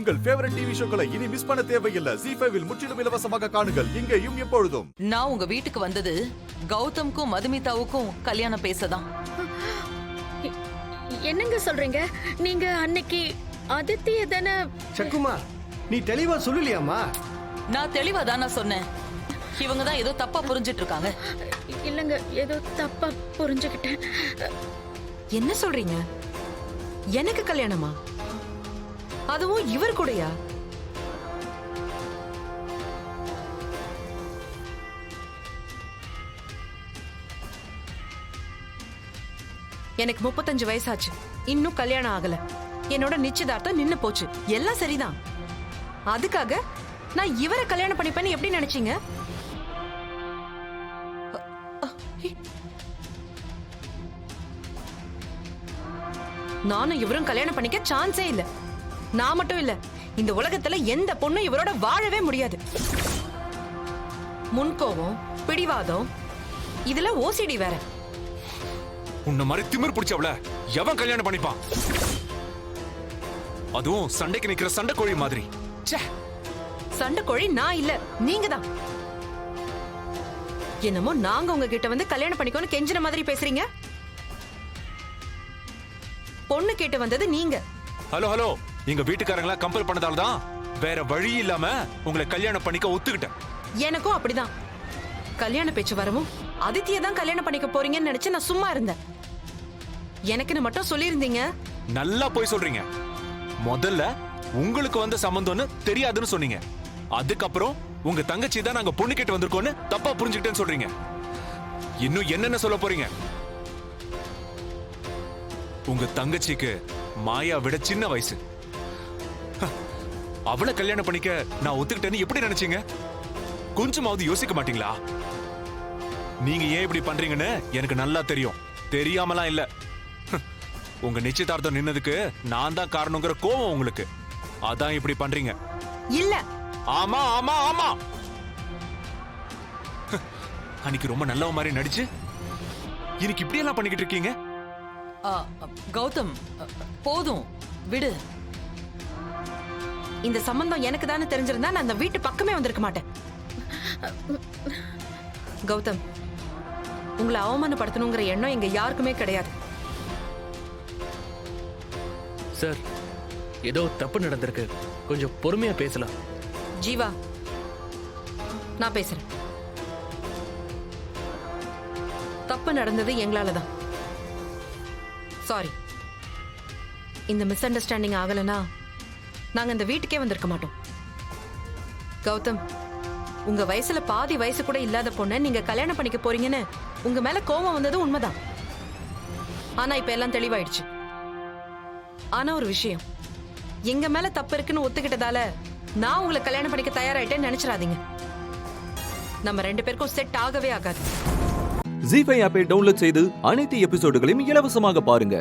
உங்கள் favourite TV ஷோக்களை இனி miss பண்ண தேவையில்லை. ZEE5 இல் முற்றிலும் இலவசமாக காணுங்கள், இங்கேயும் எப்பொழுதும். நான் உங்க வீட்டுக்கு வந்தது கௌதம்க்கும் மதுமிதாவுக்கும் கல்யாணம் பேசதான். என்னங்க சொல்றீங்க? நீங்க அன்னைக்கு அதித்திய தானே? சக்குமா, நீ தெளிவா சொல்லலையாமா? நான் தெளிவா தானே சொன்னேன். இவங்க தான் ஏதோ தப்பா புரிஞ்சிட்டு இருக்காங்க. இல்லங்க, ஏதோ தப்பா புரிஞ்சுக்கிட்டேன். என்ன சொல்றீங்க? எனக்கு கல்யாணமா? அதுவும் இவர் கூடயா? எனக்கு 35 வயசாச்சு, இன்னும் கல்யாணம் ஆகல. என்னோட நிச்சயதார்த்தம் நின்னு போச்சு. எல்லாம் சரிதான். அதுக்காக நான் இவரை கல்யாணம் பண்ணிப்பேன்னு எப்படி நினைச்சீங்க? நானும் இவரும் கல்யாணம் பண்ணிக்க சான்ஸே இல்ல. நான் மட்டும் இல்ல, இந்த உலகத்துல எந்த பொண்ணும் இவரோட வாழவே முடியாது. முன்கோவம், பிடிவாதம், இதுல ஓசிடி வேற. உன்ன மாதிரி திமிர் பிடிச்சவள எவன் கல்யாணம் பண்ணிப்பான்? அதுவும் சண்டைக்கு நிக்கிற சண்டை கோழி மாதிரி. சண்டை கோழி நான் இல்ல, நீங்க தான். என்னமோ நாங்க உங்ககிட்ட வந்து கல்யாணம் பண்ணிக்கோன்னு கெஞ்சின மாதிரி பேசுறீங்க. பொண்ணு கேட்டு வந்தது நீங்க. ஹலோ ஹலோ, எங்க வீட்டுக்காரங்களா கம்பல் பண்ணதால தான் வேற வழி இல்லாம உங்களை கல்யாணம் பண்ணிக்க ஒத்துக்கிட்டேன். எனக்கும் அப்படிதான். கல்யாண பேச்சு வரவும் அதித்திய தான் கல்யாணம் பண்ணிக்க போறீங்கன்னு நினைச்சு நான் சும்மா இருந்தேன். எனக்குன்னு மட்டும் சொல்லியிருந்தீங்க. நல்லா போய் சொல்றீங்க. முதல்ல உங்களுக்கு வந்த சம்பந்தம்னு தெரியாதுன்னு சொன்னீங்க. அதுக்கப்புறம் உங்க தங்கச்சி தான் நாங்க பொண்ணு கேட்டு வந்திருக்கோன்னு தப்பா புரிஞ்சுக்கிட்டேன்னு சொல்றீங்க. இன்னும் என்னென்ன சொல்ல போறீங்க? உங்க தங்கச்சிக்கு மாயா விட சின்ன வயசு. அவளை கல்யாணம் பண்ணிக்க நான் ஒத்துக்கிட்டேன்னு எப்படி நினைச்சீங்க? கொஞ்சமாவது யோசிக்க மாட்டீங்களா? நீங்க ஏன் இப்படி பண்றீங்கன்னு எனக்கு நல்லா தெரியும். தெரியாமலாம் இல்ல. உங்க நிச்சயதார்த்தம் நின்னதுக்கு நான் தான் காரணங்கிற கோவம் உங்களுக்கு. அதான் இப்படி பண்றீங்க. இல்ல. ஆமா ஆமா ஆமா. அன்னைக்கு ரொம்ப நல்லவ மாதிரி நடிச்சு இன்னைக்கு இப்படி எல்லாம் பண்ணிக்கிட்டு இருக்கீங்க. கௌதம், போதும் விடு. இந்த சம்பந்தம் எனக்கு தானே தெரிஞ்சிருந்தா நான் அந்த வீட்டு பக்கமே வந்திருக்க மாட்டேன். கௌதம், உங்களை அவமானப்படுத்தணுங்கிற எண்ணம் எங்க யாருக்குமே கிடையாது. சார், ஏதோ தப்பு நடந்திருக்கு, கொஞ்சம் பொறுமையா பேசலாம். ஜீவா, நான் பேசுறேன். தப்பு நடந்தது எங்களாலதான். சாரி. இந்த மிஸ் அண்டர்ஸ்டாண்டிங் ஆகலனா நாங்க இந்த வீட்டுக்கே வந்திருக்க மாட்டோம். கௌதம், உங்க வயசுல பாதி வயசு கூட இல்லாத பொண்ணை நீங்க கல்யாணம் பண்ணிக்க போறீங்கன்னு உங்க மேல கோபம் வந்தது உண்மைதான். ஆனா இப்ப எல்லாம் தெளிவாயிடுச்சு. ஆனா ஒரு விஷயம், எங்க மேல தப்பு இருக்குன்னு ஒத்துக்கிட்டதால நான் உங்களை கல்யாணம் பண்ணிக்க தயாராயிட்டேன்னு நினைச்சிடாதீங்க. நம்ம 2 பேருக்கும் செட் ஆகவே ஆகாது. ZEE5 ஆப்பை டவுன்லோட் செய்து அனைத்து எபிசோடுகளையும் இலவசமாக பாருங்க.